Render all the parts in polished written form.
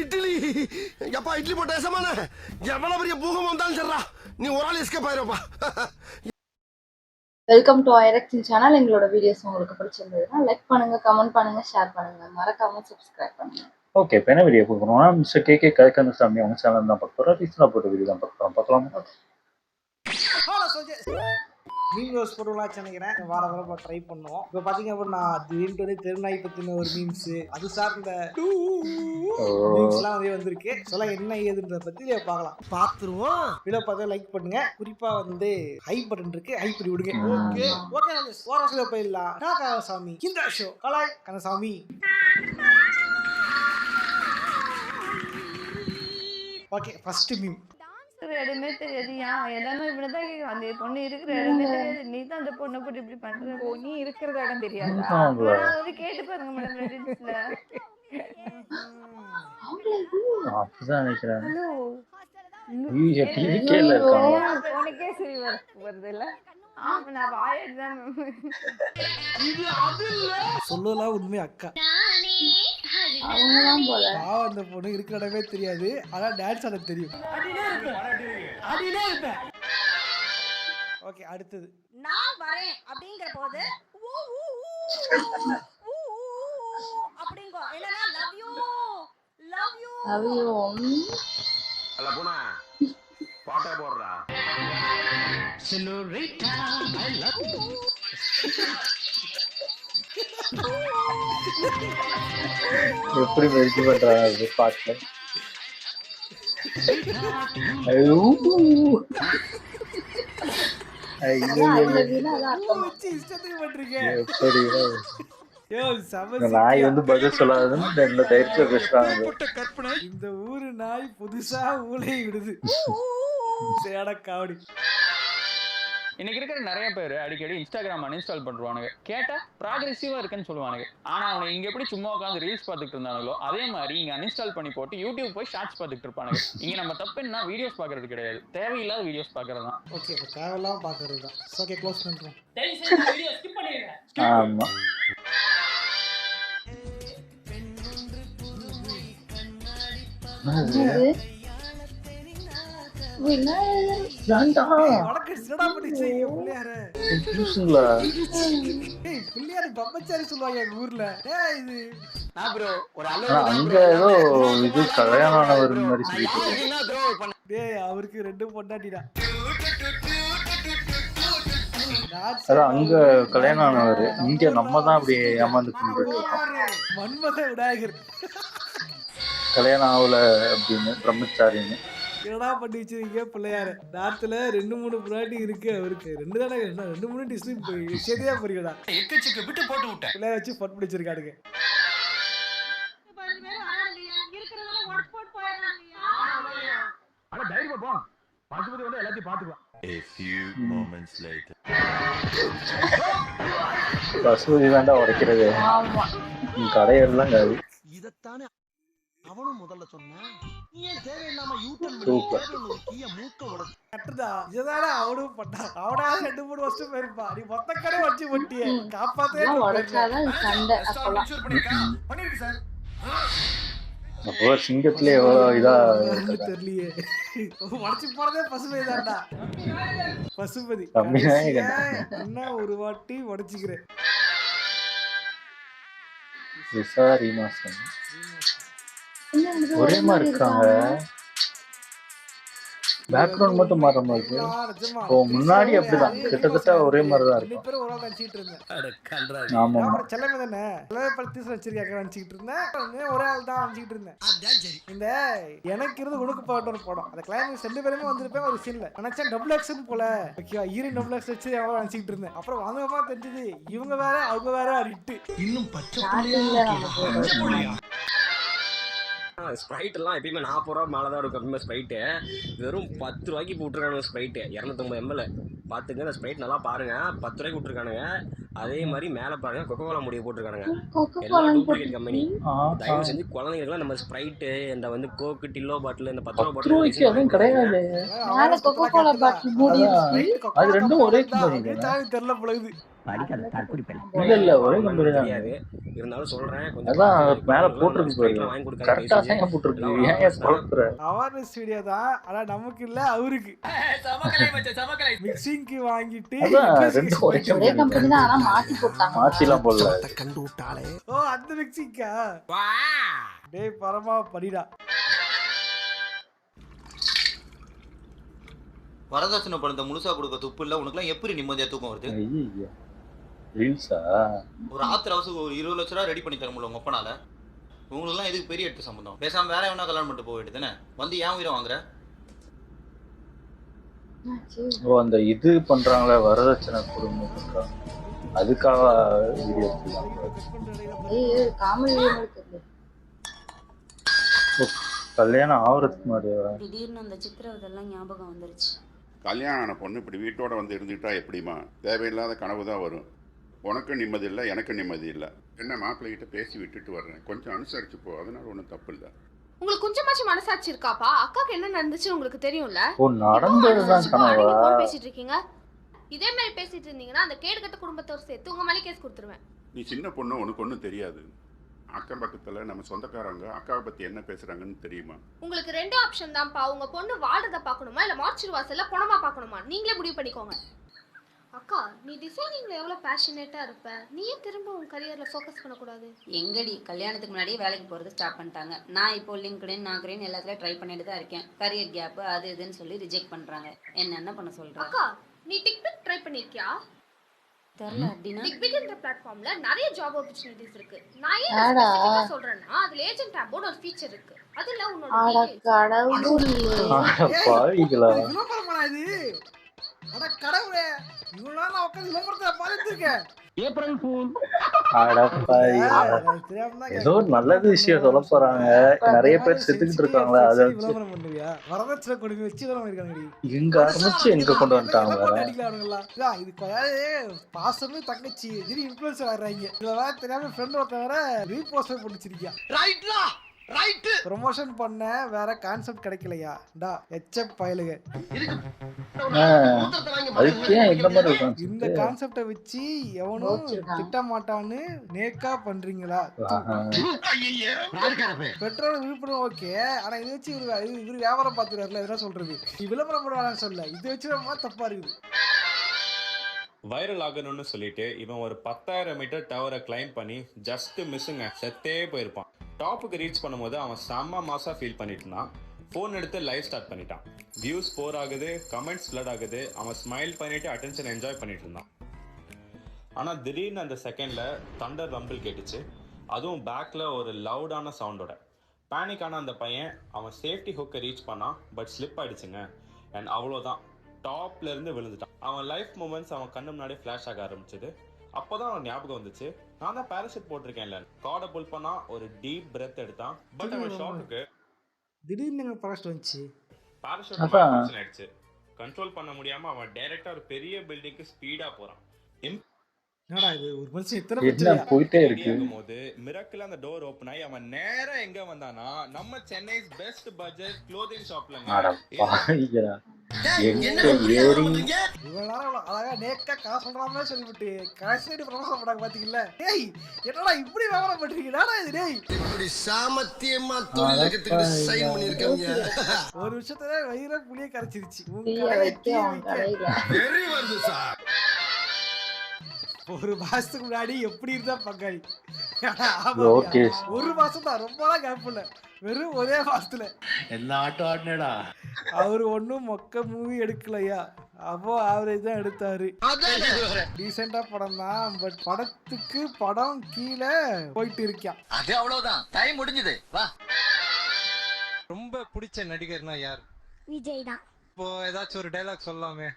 இட்லி எப்பா இட்லி போட்ட ஏசமான எவ்வளவு பெரிய பூகம் வந்தாலும் சரிடா நீ ஒரு ஆள் எஸ்கேப் ஆயிருப்பா. வெல்கம் டு ஐரக்ஸின் சேனல். எங்களோட வீடியோஸ் உங்களுக்கு பிடிச்சிருந்ததுன்னா லைக் பண்ணுங்க, கமெண்ட் பண்ணுங்க, ஷேர் பண்ணுங்க, மறக்காம சப்ஸ்கிரைப் பண்ணுங்க. ஓகே, இப்போ என்ன வீடியோ பார்க்குறோம்னா மிஸ்டர் கே கலைக்கந்தசாமி அவங்க சேனல் தான் பார்க்க போகிறோம். ரீசனாக போட்ட வீடியோ தான் பார்க்கலாம். மீம்ஸ் போடுவலாச்சு நினைக்கிறேன். வாரம் ட்ரை பண்ணுவோம். இப்போ பார்த்தீங்க அப்படின்னா திடீர்னு தெருநாய் பற்றின ஒரு மீம்ஸ், அது சார்ந்த மீம்ஸ்லாம் நிறைய வந்திருக்கு. சொல்ல என்ன ஏதுன்றத பற்றி பார்க்கலாம், பார்த்துருவோம். வீடியோ பார்த்தா லைக் பண்ணுங்க, குறிப்பாக வந்து ஹை பட்டன் இருக்கு, ஹை பண்ணி விடுங்க. ஓகே ஓகே, ஓரசில போயிடலாம். கந்தசாமி இந்த ஷோ கலாய் கந்தசாமி. Okay, first meme. இடமே தெரியாது, எல்லாமே இப்படிதான் அந்த பொண்ணு இருக்கிற இடமே தெரியாது, நீ தான் அந்த பொண்ணை போட்டு இப்படி பண்ற. நீ இருக்கிற இடம் தெரியாது, கேட்டு பாருங்க மேடம் ரெடிட்ஸ்ல. அப்படிதான் நினைக்கிறேன். உனக்கே சரி வருது இல்ல? ஆமா, நான் வாயதான் சொல்லலாம். உண்மை அக்கா அவங்கதான் போல. அந்த பொண்ணு இருக்கிற இடமே தெரியாது, ஆனா டான்ஸ் ஆட தெரியும். ஓகே, அடுத்தது. நான் வரேன் அப்படிங்கிற போது அப்படிங்கோ, இல்லனா love you love you love you அல்ல போனா பாட்டா போடுறா செனோரிட்டா ஐ லவ் யூ. எப்படி மெரிச்சு பண்றாங்க பாட்டுல. நாய் வந்து பதில் சொல்லாதுன்னு தைரியம் பேசுறாங்க. இந்த ஊரு நாய் புதுசா ஊழை விடுது. சேடக்காவடி. இன்னைக்கு இருக்கிற நிறைய பேர் அடிக்கடி இன்ஸ்டாகிராம் அன்இன்ஸ்டால் பண்ணுவானுங்க. கேட்டா ப்ராக்ரெசிவா இருக்குன்னு சொல்லுவானுங்க. ஆனா அவங்க இங்க எப்படி சும்மா உட்காந்து ரீல்ஸ் பார்த்துட்டு இருந்தாங்களோ அதே மாதிரி இங்க அன்இன்ஸ்டால் பண்ணி போட்டு யூடியூப் போய் ஷார்ட்ஸ் பார்த்துட்டு இருப்பானுங்க. இங்க நம்ம தப்பு என்ன, வீடியோஸ் பாக்குறது கிடையாது, தேவையில்லாத வீடியோஸ் பாக்குறது தான். ஓகே, தேவையில்லாம பாக்குறது தான். ஓகே, க்ளோஸ் பண்றோம். ஆமா, பிரம்மச்சாரி சொல்லுவாங்க எங்க ஊர்ல. அங்க ஏதோ இது கல்யாணம் மாதிரி சொல்லிட்டு அவருக்கு 2 பொண்டாட்டிடா. அங்க கல்யாணம் ஆனவர், இங்க நம்ம தான் அப்படி ஏமாந்து கொண்டு மன்மத விநாயகர் கல்யாணம் ஆகல அப்படின்னு பிரம்மச்சாரின்னு என்னடா பண்ணி வச்சிருக்கீங்க பிள்ளையார. நாட்டுல 2-3 பொண்டாட்டி இருக்கு அவருக்கு. 2 தானே, 2-3 டிஸ்ட்ரிக்ட் விஷயத்தையா புரியடா. எக்கச்சக்க விட்டு போட்டு விட்டேன். பிள்ளையார வச்சு பட் பிடிச்சிருக்காடுங்க. அட தைரியமா போ, பசுபதி வந்து எல்லாத்தையும் பாத்துக்கலாம். A few moments later. Pasupathi தாண்டா உடைக்கிறது. கடையெல்லாம் காது. இதத்தானே அவனும் முதல்ல சொன்னான். ஏன் தேவையில்லாம யூட்டன் கீய மூக்க உடைச்சு கட்டுதா. இதனால அவனும் பண்ணான். அவனா 2-3 வருஷம் போயிருப்பா. நீ மொத்த கடை வச்சு போட்டியே, காப்பாத்தே உடைச்சாதான் சண்டை. அப்பெல்லாம் பண்ணிருக்கு சார். அப்போ சிங்கத்துல எவ்வளவு இதா தெரியலையே. உடச்சு போறதே பசுபதி தான்டா. பசுபதி என்ன ஒரு வாட்டி உடைச்சுக்கிறேன். விசாரி மாசம் ஒரே மாதிரி இருக்காங்க. பேக்ரவுண்ட் மட்டும் மாற மாதிரி இருக்கு. இப்போ முன்னாடி அப்படிதான் கிட்டத்தட்ட ஒரே மாதிரி தான் இருக்கும். ஒரு ஆள் நினைச்சிட்டு இருந்தேன். ஆமா, செல்லமே தானே பத்தி வச்சிருக்காங்க நினைச்சிட்டு இருந்தேன். ஒரே ஆள் தான் நினைச்சிட்டு இருந்தேன். இந்த எனக்கு இருந்து உனக்கு பாட்டு படம் அந்த கிளைமேக்ஸ் 2 பேருமே வந்திருப்பேன். ஒரு சீன்ல நினைச்சேன் டபுள் ஆக்ஷன் போல. ஓகேவா, ஹீரோயின் டபுள் ஆக்ஷன் வச்சு எவ்வளவு நினைச்சிட்டு இருந்தேன். அப்புறம் வந்தப்பா தெரிஞ்சது இவங்க வேற அவங்க வேற அடிட்டு. இன்னும் பச்சை ஸ்ப்ரைட் எல்லாம் எப்பயுமே 40 ரூபா மேலே தான் இருக்கும். எப்பயுமே ஸ்ப்ரைட்டு வெறும் 10 ரூபாய்க்கு போட்டுருக்கானுங்க. ஸ்ப்ரைட்டு 250 ml பார்த்துங்க. அந்த ஸ்ப்ரைட் நல்லா பாருங்க, 10 ரூபாய்க்கு விட்டுருக்கானுங்க. அதே மாதிரி மேலே பாருங்க கொக்கோ கோலா முடிய போட்டுருக்கானுங்க. எல்லாம் டூப்ளிகேட் கம்பெனி. தயவு செஞ்சு குழந்தைங்களுக்குலாம் நம்ம ஸ்ப்ரைட்டு, இந்த வந்து கோக்கு டில்லோ பாட்டில், இந்த 10 ரூபா பாட்டில் கிடையாது. தெரியல பொழுது. படிக்காத தற்குறி பெண். இல்ல ஒரே கம்பெனி தான். தெரியாது, இருந்தாலும் சொல்றேன். கொஞ்சம் அதான் பார்த்து மேல கொஞ்சம் போட்டிருக்கு பாரு. வாங்கி கொடுக்காதீங்க. கரெக்டா தான் போட்டிருக்கு. ஏன் சொல்ற? அவேர்னஸ் வீடியோ தான், ஆனா நமக்கு இல்ல அவருக்கு. மிக்சிங்க்கு வாங்கிட்டு அதான் ரெண்டு ஒரே ஒரே கம்பெனி தான், ஆனா மாத்தி போட்டாங்க. மாத்திலாம் போடல. கண்டு விட்டாலே ஓ அந்த மிக்சிங்கா? டேய் பரமா படிடா. வரதட்சணை பணத்தை முழுசா கொடுக்க துப்பு இல்ல, உனக்குலாம் எப்படி நிம்மதியா தூக்கம் வருது? ஐயோ ரீல்ஸா? ஒரு ஆத்திர அவசரம் ஒரு 20 லட்ச ரூபா ரெடி பண்ணி தர முடியல உங்க அப்பனால. உங்களுக்குலாம் எதுக்கு பெரிய எடுத்து சம்பந்தம்? பேசாம வேற எவனா கல்யாணம் பண்ணிட்டு போக வேண்டியதுதானே? வந்து ஏன் உயிரை வாங்குற? ஓ அந்த இது பண்றாங்களே வரதட்சணை குடும்பம் பண்றாங்க, அதுக்காக வீடியோ ஐயோ காமெடி இருக்கு. கல்யாணம் ஆவறதுக்கு முன்னாடியா? திடீர்னு அந்த சித்திரவதெல்லாம் ஞாபகம் வந்துருச்சு. கல்யாணம் ஆன பொண்ணு இப்படி வீட்டோட வந்து இருந்துட்டா எப்படிமா? தேவையில்லாத கனவு தான் வரும். உனக்கும் நிம்மதி இல்லை, எனக்கும் நிம்மதி இல்லை. என்ன மாப்பிள்ளைகிட்ட பேசி விட்டுட்டு வர்றேன், கொஞ்சம் அனுசரிச்சு போ, அதனால ஒன்றும் தப்பு இல்லை. உங்களுக்கு கொஞ்சமாச்சும் மனசாட்சி இருக்காப்பா? அக்காக்கு என்ன நடந்துச்சு உங்களுக்கு தெரியும்ல? ஓ நடந்ததுதான் கனவா? பேசிட்டு இருக்கீங்க. இதே மாதிரி பேசிட்டு இருந்தீங்கன்னா அந்த கேடுகட்ட குடும்பத்தோட சேர்த்து உங்க மேலே கேஸ் கொடுத்துருவேன். நீ சின்ன பொண்ணு, உனக்கு ஒன்றும் தெரியாது. அக்கம் பக்கத்தில் நம்ம சொந்தக்காரங்க அக்காவை பற்றி என்ன பேசுகிறாங்கன்னு தெரியுமா? உங்களுக்கு 2 ஆப்ஷன் தான்ப்பா. உங்க பொண்ணு வாழ்றத பார்க்கணுமா இல்ல மார்ச்சரி வாசல்ல பணமா பார்க்கணுமா? நீங்களே முடிவு பண்ணிக்கோங்க. அக்கா நீ டிசைனிங்ல எவ்வளவு பேஷனேட்டா இருப்ப, நீயே திரும்ப உன் கரியர்ல ஃபோக்கஸ் பண்ண கூடாது? எங்கடி கல்யாணத்துக்கு முன்னாடியே வேலைக்கு போறது ஸ்டார்ட் பண்ணிட்டாங்க. நான் இப்போ லிங்க்டின் நாக்ரின் எல்லாத்துலயும் ட்ரை பண்ணிட்டு தான் இருக்கேன். கரியர் கேப் அது இதுன்னு சொல்லி ரிஜெக்ட் பண்றாங்க. என்ன பண்ண சொல்றேன்? அக்கா நீ டிக்டாக் ட்ரை பண்ணிருக்கியா? தெரியல. அப்படின்னா டிக்டாக்ன்ற பிளாட்ஃபார்ம்ல நிறைய ஜாப் ஆப்பர்சூனிட்டிஸ் இருக்கு. நான் ஏன் ஸ்பெசிஃபிக்கா சொல்றேன்னா அதுல ஏஜென்ட் டேப்னு ஒரு ஃபீச்சர் இருக்கு. அதுல உன்னோட பாவிகளா விளம்பரமா இது? அட கடவுளே, இவ்வளவு நாள் நான் உட்கார்ந்து விளம்பரத்தை பார்த்துட்டு இருக்கேன். April fool. ஏதோ நல்லது விஷயம் சொல்ல போறாங்க, நிறைய பேர் செத்துக்கிட்டு இருக்காங்களா, அதை விளம்பரம் பண்ணுவியா? வரதட்சணை கொடுமை வச்சு விளம்பரம் இருக்காங்க. எங்க ஆரம்பிச்சு எங்க கொண்டு வந்துட்டாங்க. இது பாசமே தங்கச்சி திடீர் இன்ஃபுளுசர் ஆடுறாங்க. இதுல வேற தெரியாம ஃப்ரெண்ட் ஒருத்தன் வேற ரீபோஸ்ட் பண்ணிச்சிருக்கியா? ப்ரொமோஷன் பண்ண வேற கான்செப்ட் கிடைக்கலையா? டா எச்சப் பயலுக. அதுக்கு ஏன் இந்த மாதிரி கான்செப்ட்? இந்த கான்செப்டை வச்சு எவனும் திட்ட மாட்டான்னு நேக்கா பண்றீங்களா? பெட்ரோல் விழுப்புரம் ஓகே, ஆனா இதை வச்சு இவரு வியாபாரம் பார்த்துருவாருல, இதெல்லாம் சொல்றது நீ விளம்பரம் பண்ணுவான்னு சொல்ல, இதை வச்சு ரொம்ப தப்பா இருக்குது. வைரல் ஆகணும்னு சொல்லிட்டு இவன் ஒரு 10,000 மீட்டர் டவரை கிளைம் பண்ணி ஜஸ்ட் மிஸ்ஸுங்க, செத்தே போயிருப்பான். டாப்புக்கு ரீச் பண்ணும்போது அவன் செம்ம மாசா ஃபீல் பண்ணிட்டு இருந்தான். ஃபோன் எடுத்து லைவ் ஸ்டார்ட் பண்ணிட்டான். வியூஸ் 4 ஆகுது, கமெண்ட்ஸ் ஃப்ளட் ஆகுது. அவன் ஸ்மைல் பண்ணிட்டு அட்டென்ஷன் என்ஜாய் பண்ணிட்டு இருந்தான். ஆனால் திடீர்னு அந்த செகண்டில் தண்டர் ரம்பிள் கேட்டுச்சு, அதுவும் பேக்கில் ஒரு லவுடான சவுண்டோட. பேனிக் ஆன அந்த பையன் அவன் சேஃப்டி ஹுக்கை ரீச் பண்ணான், பட் ஸ்லிப் ஆயிடுச்சுங்க. அண்ட் அவ்வளோதான், டாப்ல இருந்து விழுந்துட்டான். அவன் லைஃப் மூமெண்ட்ஸ் அவன் கண்ணு முன்னாடி ஃப்ளாஷ் ஆக ஆரம்பிச்சது. அப்போதான் அவன் ஞாபகம் வந்துச்சு, நான் தான் பேராஷூட் போட்டிருக்கேன்ல. கார்டை புல் பண்ணா, ஒரு டீப் பிரெத் எடுத்தான். பட் அவன் ஷாக்குக்கு திடீர்னு பேராஷூட் வந்துச்சு. பேராஷூட் ஆயிடுச்சு. கண்ட்ரோல் பண்ண முடியாம அவன் டைரக்டா ஒரு பெரிய பில்டிங்க்கு ஸ்பீடா போறான். என்னடா இது, ஒரு மனுஷன் இத்தனை என்ன போயிட்டே இருக்கு. போது மிராக்கிள் அந்த டோர் ஓபன் ஆகி அவன் நேரா எங்க வந்தானா, நம்ம சென்னைஸ் பெஸ்ட் பட்ஜெட் க்ளோதிங் ஷாப்லங்க. அட அழகா நேக்கா காசு சொல்றாமே சொல்லிவிட்டு கடைசி ப்ரமோஷன் பண்ணாங்க பாத்தீங்கல்ல. டேய் என்னடா இப்படி வியாபாரம் பண்றீங்கடா இது? டேய் இப்படி சாமர்த்தியமா தொழில கத்துக்கிட்டு சைன் பண்ணிருக்கீங்க. ஒரு விஷயத்துல வயிற புளிய கரைச்சிருச்சு. வெரி வருது சார். ஒரு மாசத்துக்கு முன்னாடி எப்படி இருந்தா பங்காளி? ஒரு மாசம் தான், ரொம்ப நாள் கேப் இல்ல, வெறும் ஒரே மாசத்துல என்ன ஆட்டம் ஆடினடா. அவரு ஒன்னும் மொக்க மூவி எடுக்கலையா, அப்போ ஆவரேஜ் தான் எடுத்தாரு. ரீசெண்டா படம் தான், பட் படத்துக்கு படம் கீழே போயிட்டு இருக்கான். அது அவ்வளவுதான், டைம் முடிஞ்சது. வா. ரொம்ப பிடிச்ச நடிகர்னா யார்? விஜய் தான். இப்போ ஏதாச்சும் ஒரு டைலாக் சொல்லலாமே.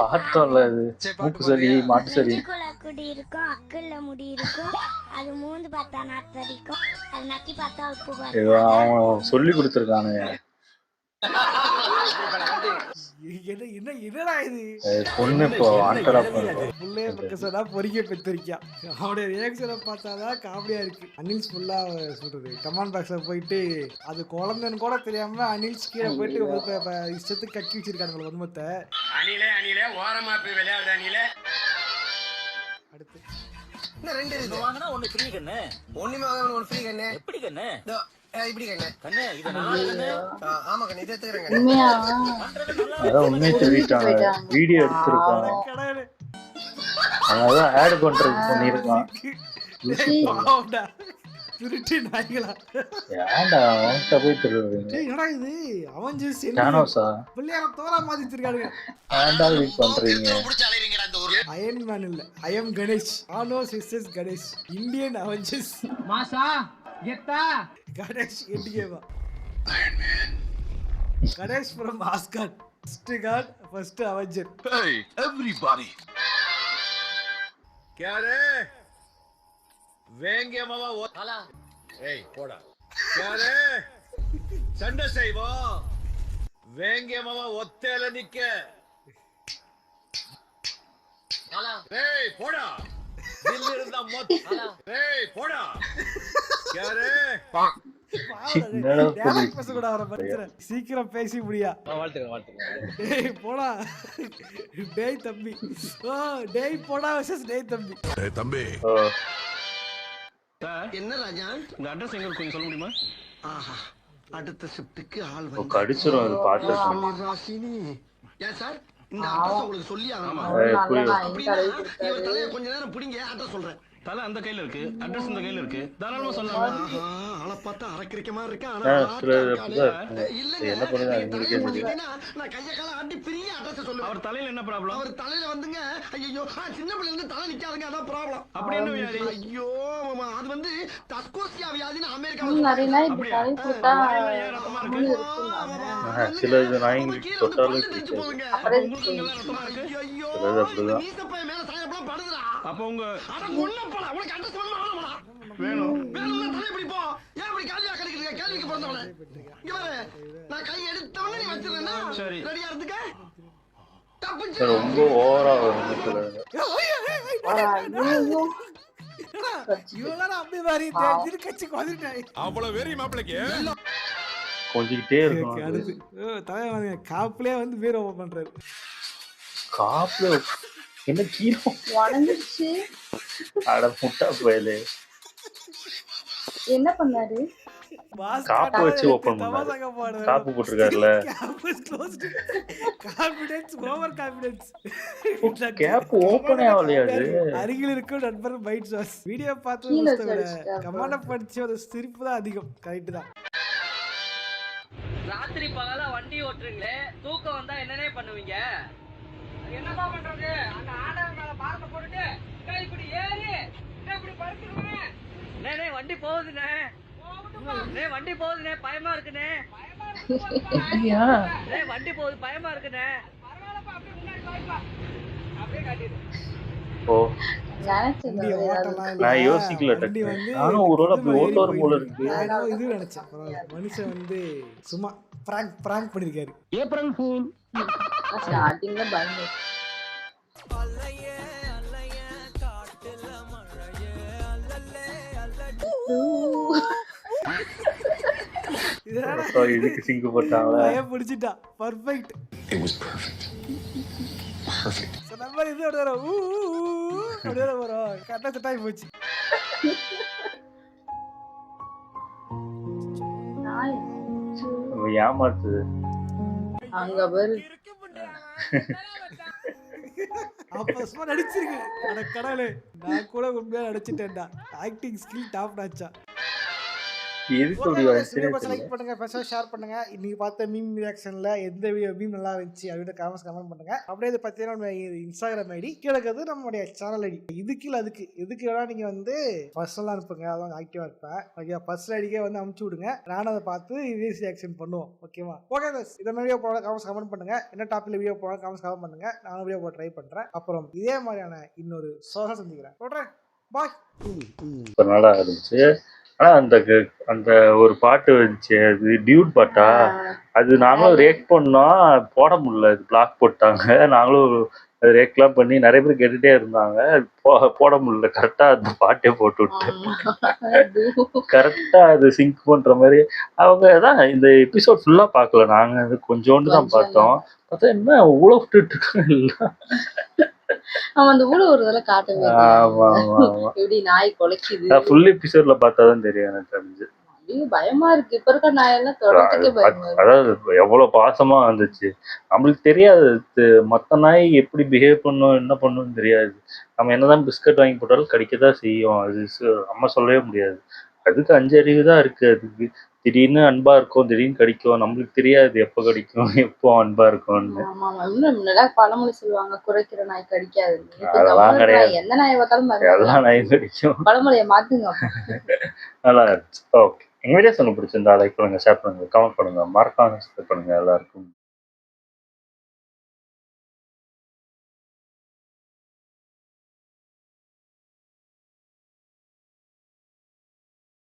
பார்த்தோம்ல, மூக்கு சரி மாட்டு சரி. குடி இருக்கும், அக்கல்ல முடி இருக்கும், அது மூந்து பார்த்தா நாத்து அடிக்கும், அது நக்கி பார்த்தா உப்பு. அவன் சொல்லி கொடுத்துருக்கானு. என்னடா இது பொண்ணு இப்போ அண்டரா பண்ணுறோம். புள்ளைய பக்க சொன்னா பொறிக்க பெற்றிருக்கான். அவனுடைய ரியாக்ஷனை பார்த்தாதான் காமெடியா இருக்கு. அனில்ஸ் ஃபுல்லா சொல்றது கமெண்ட் பாக்ஸ்ல போயிட்டு அது குழந்தைன்னு கூட தெரியாம அனில்ஸ் கீழே போயிட்டு இஷ்டத்துக்கு கக்கி வச்சிருக்காங்க வன்மத்தை. அணிலே ஓரமா போய் விளையாடு அணிலே. அடுத்து ரெண்டு வாங்கினா ஒன்னு ஃப்ரீ கண்ணு. ஒண்ணுமே வாங்கினா ஒன்னு ஃப்ரீ கண்ணு. எப்படி கண்ணு? இப்படி கண்ணு. கண்ணு இது நல்லா கண்ணு. ஆமா கண்ணு இதை எடுத்துக்கறேன் கண்ணு. உண்மையா அதான் உண்மையை சொல்லிட்டாங்க. வீடியோ எடுத்திருக்காங்க. அதான் ஆட் பண்றது பண்ணிருக்கான். பாவம்டா. திருட்டு நாய்களா. ஏன்டா அவன்கிட்ட போய் திருடுறீங்க? என்னடா இது அவஞ்சஸ் தானோஸா? பிள்ளையார தோரா மாதிரி வச்சிருக்காங்க. ஏன்டா வீட் பண்றீங்க? அயன் மேன் இல்ல, I am Ganesh. Thanos is Ganesh. Indian Avengers. மாசா கெத்தா கணேஷ் என்டிகேவா. Iron man Ganesh from Asgard. First God, first Avenger. Hey everybody. क्या रे வேங்கிய மாமா ஓலா ஏய் போடா क्या रे சண்டை செய்வோம் வேங்கிய மாமா ஒத்தையில நிக்க ஏய் போடா தில் இருந்தா மொத்த ஏய் போடா क्या रे சீக்கிரம் பேசி முடியா. டேய் போடா டேய் தம்பி. டேய் போடா வெர்சஸ் டேய் தம்பி. டேய் தம்பி. என்ன ராஜா உங்க அட்ரஸ் எங்க கொஞ்சம் சொல்ல முடியுமா? ஆஹா அடுத்த ஷிஃப்ட்டுக்கு ஆள் வந்து கடிச்சிரும் அது பாத்து. ராசினி ஏன் சார் இந்த அட்ரஸ் உங்களுக்கு சொல்லி ஆகணுமா? இவர் தலைய கொஞ்ச நேரம் பிடிங்க அட்ரஸ் சொல்றேன். தலை அந்த கையில இருக்கு, அட்ரஸ் இந்த கையில இருக்கு, தாராளமா சொல்லலாம். ஆளை பார்த்தா அரைக்கிற மாதிரி இருக்கு. என்ன பண்ணுங்க நான் கைய கால அடி பெரிய அட்ரஸ் சொல்லுவேன். அவர் தலையில என்ன ப்ராப்ளம்? அவர் தலையில வந்துங்க ஐயோ சின்ன பிள்ளைல இருந்து தலை நிக்காதுங்க, அதான் ப்ராப்ளம். அப்படி என்ன வியாதி? ஐயோ மாமா அது வந்து தஸ்கோசியா வியாதின்னு அமெரிக்கால சில நாய்ங்களுக்கு தொட்டாலும் அப்ப உங்க வேணும் வேணும் தலை பிடிப்போ. ஏன் இப்படி காலியா கிடைக்கிறீங்க? கேள்விக்கு பிறந்தவனே இங்க பாரு, நான் கை எடுத்தவனே நீ வச்சிருந்தா ரெடியா இருந்துக்க. ரொம்ப ஓவரா அவ்வளவு வெறி மாப்பிளைக்கு கொஞ்சிக்கிட்டே இருக்கும். தலைவன் காப்புலயே வந்து வீர ஓபன் பண்றாரு. காப்புல என்ன கீழே உடஞ்சிருச்சு. அட முட்டா போயலே என்ன பண்ணாரு? காப்பு வச்சு ஓபன் பண்ணாரு. காப்பு போட்டுருக்காருல. Confidence over confidence. கேப் ஓபனே ஆகலையா? அது அருகில் இருக்கும் நண்பர் பைட் சாஸ் வீடியோ பார்த்து கமெண்ட் படிச்சு ஒரு சிரிப்பு தான் அதிகம். கரெக்ட் தான். ராத்திரி பகலா வண்டி ஓட்டுறீங்களே, தூக்கம் வந்தா என்னனே பண்ணுவீங்க? என்னப்பா பண்றது? அந்த ஆண்டவன் மேல பாரத்தை போட்டுட்டு இப்படி ஏறி இப்படி படுத்துருவேன். நே வண்டி போகுதுனே, நே வண்டி போகுதுனே, பயமா இருக்குனே. நே வண்டி போகுது பயமா இருக்குனே. பரவாயில்லப்பா அப்படியே முன்னாடி போய்ப்பா. அப்படியே காட்டிடு. ஓ நான் யோசிக்கல. நானும் ஒரு வேளை அப்படி ஓட்டுவார் போல இருக்கு. இது நினைச்சேன். மனுஷன் வந்து சும்மா பிராங்க் பண்ணிருக்காரு. April fool. ஸ்டார்டிங்ல பயந்து இதுக்கு சிங்கு போட்டாங்களா? பிடிச்சிட்டா. Perfect. It was perfect. Perfect. நம்ம இது அப்படியே அப்படியே வரோம். கரெக்டா செட் ஆகி போச்சு. ஏமாத்து அங்க பாரு. அப்ப சும்மா நடிச்சிருக்கு. அட கடவுளே, நான் கூட உண்மையா நடிச்சிட்டேன்டா. ஆக்டிங் ஸ்கில் டாப் நாச்சா. லைக் பண்ணுங்க, ஃபர்ஸ்ட் ஷேர் பண்ணுங்க. இன்னைக்கு பார்த்த மீம் ரியாக்ஷன்ல எந்த மீம் நல்லா இருந்துச்சு அப்படியே கமெண்ட் பண்ணுங்க. அப்படியே இது பார்த்தீங்கன்னா இன்ஸ்டாகிராம் ஐடி கீழே இருக்கிறது நம்மளுடைய சேனல் ஐடி. இதுக்கு இல்லை அதுக்கு எதுக்கு வேணா நீங்க வந்து பர்சனலா அனுப்புங்க, அதான் ஆக்டிவா இருப்பேன். ஓகே, பர்சனல் ஐடிக்கே வந்து அனுப்பிச்சு விடுங்க. நானும் அதை பார்த்து ரீல்ஸ் ரியாக்ஷன் பண்ணுவோம். ஓகேவா? ஓகே பஸ், இந்த மாதிரி வீடியோ போட கமெண்ட் பண்ணுங்க. என்ன டாபிக்ல வீடியோ போட கமெண்ட் பண்ணுங்க. நானும் வீடியோ போட ட்ரை பண்றேன். அப்புறம் இதே மாதிரியான இன்னொரு சோகம் சந்திக்கிறேன். சொல்றேன் பாய். நல்லா இருந்துச்சு. ஆனா அந்த ஒரு பாட்டு வந்துச்சு, அது டியூட் பாட்டா? அது நாங்களும் ரியாக்ட் பண்ணோம், போட முடியல. அது பிளாக் போட்டாங்க. நாங்களும் அது ரியாக்ட்லாம் பண்ணி நிறைய பேர் கேட்டுட்டே இருந்தாங்க. போட முடியல. கரெக்டா அந்த பாட்டே போட்டு விட்டேன். கரெக்டா அது சிங்க் பண்ற மாதிரி. அவங்க தான் இந்த எபிசோட் ஃபுல்லா பார்க்கல. நாங்க அது கொஞ்சோண்டு தான் பார்த்தோம். பார்த்தா என்ன ஊழ விட்டுட்டு இருக்காங்க. அவன் அந்த ஊழ ஒரு தடவை காட்டவே இல்லை. ஆமா ஆமா ஆமா. எப்படி நாய் குலைக்குது. ஃபுல் எபிசோட்ல பார்த்தாதான் தெரியும் எனக்கு தெரிஞ்சு. ஐயோ பயமா இருக்கு. இப்ப இருக்க நாயெல்லாம் தொடர்ந்துக்கே பயமா இருக்கு. அதாவது எவ்வளவு பாசமா வந்துச்சு. நம்மளுக்கு தெரியாது மத்த நாய் எப்படி பிஹேவ் பண்ணும் என்ன பண்ணுன்னு தெரியாது. நம்ம என்னதான் பிஸ்கட் வாங்கி போட்டாலும் கடிக்கதான் செய்யும். அது நம்ம சொல்லவே முடியாது. அதுக்கு 5 அறிவு தான் இருக்கு. அதுக்கு திடீர்னு அன்பா இருக்கும், திடீர்னு கடிக்கும். நம்மளுக்கு தெரியாது எப்போ கடிக்கும் எப்போ அன்பா இருக்கும்னு. ஆமா ஆமா. இன்னும் முன்னாடி பழமொழி சொல்லுவாங்க, குறைக்கிற நாய் கடிக்காது. அதெல்லாம் கிடையாது. எந்த நாயை பார்த்தாலும் எல்லா நாயும் கடிக்கும். பழமொழியை மாத்துங்க. நல்லா இருந்துச்சு. ஓகே, எங்க வீடியோஸ் உங்களுக்கு பிடிச்சிருந்தா லைக் பண்ணுங்க, ஷேர் பண்ணுங்க, கமெண்ட் பண்ணுங்க, மறக்காம சப்ஸ்கிரைப் பண்ணுங்க எல்லாருக்கும்.